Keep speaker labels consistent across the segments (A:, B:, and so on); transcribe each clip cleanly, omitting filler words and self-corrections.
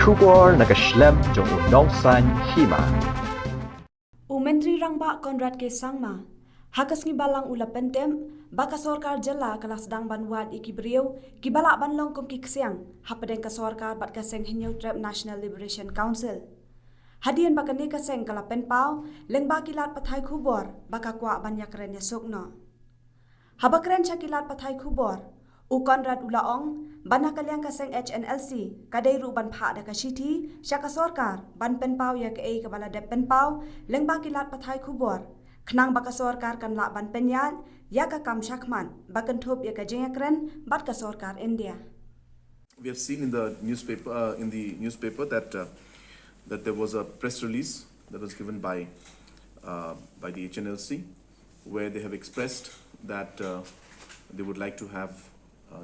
A: Kubor nagaslem jong unongsan Hima.
B: Menteri Rangba Conrad Ksiang ma hakas ngi balang ula pentem baka Sorkar jela kala Sdang banwat iki beriau kibala banlong kum ki Ksiang Hapdeng ka Sorkar bat ka seng hinyau trap National Liberation Council hadian baka ni ka seng kala penpau leng ba kilat pathai khubor baka kwa banyak renya sokno habakren chakilat pathai khubor Conrad ulaong bana kalyang ka seng Hnlc kadai ru ban pha da ka shiti syaka Sorkar ban penpau ya ke ei ka bala de penpau leng ba kilat pathai khubor khnang baka Sorkar kan la ban penyat ya ka kam shakman bakan thop ya ka jengakren bat ka Sorkar India.
C: We have seen in the newspaper that that there was a press release that was given by the Hnlc where they have expressed that they would like to have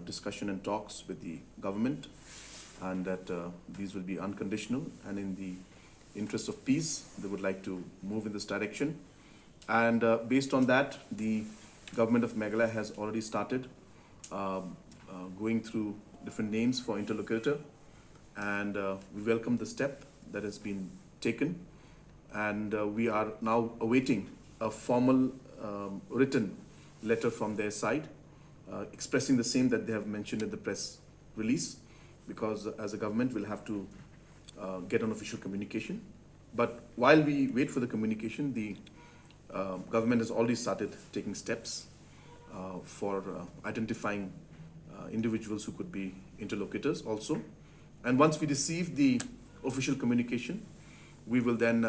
C: discussion and talks with the government and that these will be unconditional and in the interest of peace they would like to move in this direction and based on that the government of Meghalaya has already started going through different names for interlocutor and we welcome the step that has been taken and we are now awaiting a formal written letter from their side expressing the same that they have mentioned in the press release because as a government we'll have to get an official communication. But while we wait for the communication, the government has already started taking steps for identifying individuals who could be interlocutors also. And once we receive the official communication, we will then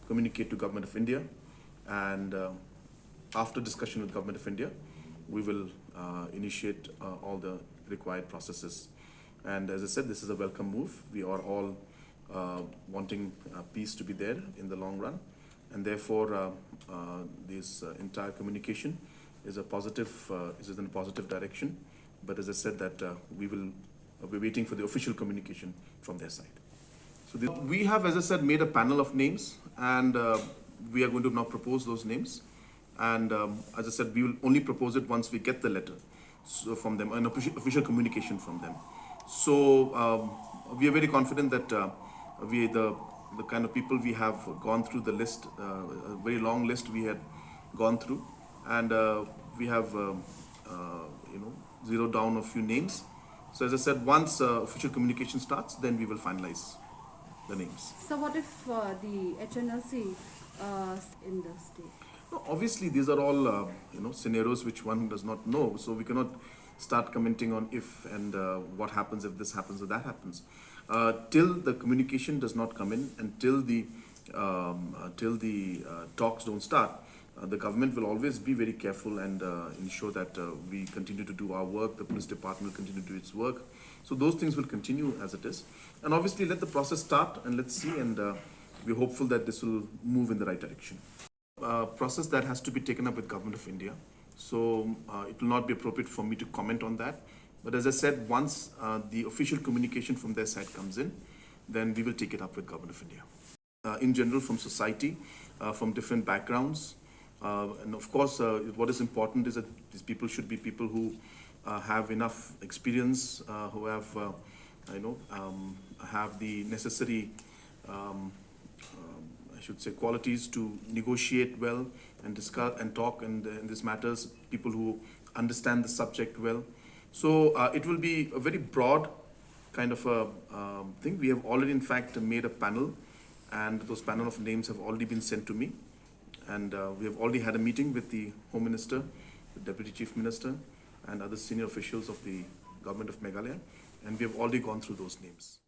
C: communicate to Government of India and after discussion with Government of India, we will initiate all the required processes. And as I said, this is a welcome move. We are all wanting peace to be there in the long run. And therefore, this entire communication is a positive, is in a positive direction. But as I said, that we're waiting for the official communication from their side. So we have, as I said, made a panel of names and we are going to now propose those names. And as I said, we will only propose it once we get the letter from them, an official communication from them. So we are very confident that the kind of people we have gone through the list, a very long list we had gone through, and we have zeroed down a few names. So as I said, once official communication starts, then we will finalize the names.
D: So what if the Hnlc in the state?
C: No, obviously, these are all scenarios which one does not know. So we cannot start commenting on if and what happens if this happens or that happens. Till the communication does not come in and till the talks don't start, the government will always be very careful and ensure that we continue to do our work. The police department will continue to do its work. So those things will continue as it is. And obviously, let the process start and let's see. And we're hopeful that this will move in the right direction. Process that has to be taken up with Government of India. So it will not be appropriate for me to comment on that. But as I said, once the official communication from their side comes in, then we will take it up with Government of India. In general, from society, from different backgrounds. And of course, what is important is that these people should be people who have enough experience, who have, have the necessary qualities to negotiate well and discuss and talk in these matters, people who understand the subject well. So it will be a very broad kind of a thing. We have already in fact made a panel and those panel of names have already been sent to me. And we have already had a meeting with the Home Minister, the Deputy Chief Minister and other senior officials of the Government of Meghalaya. And we have already gone through those names.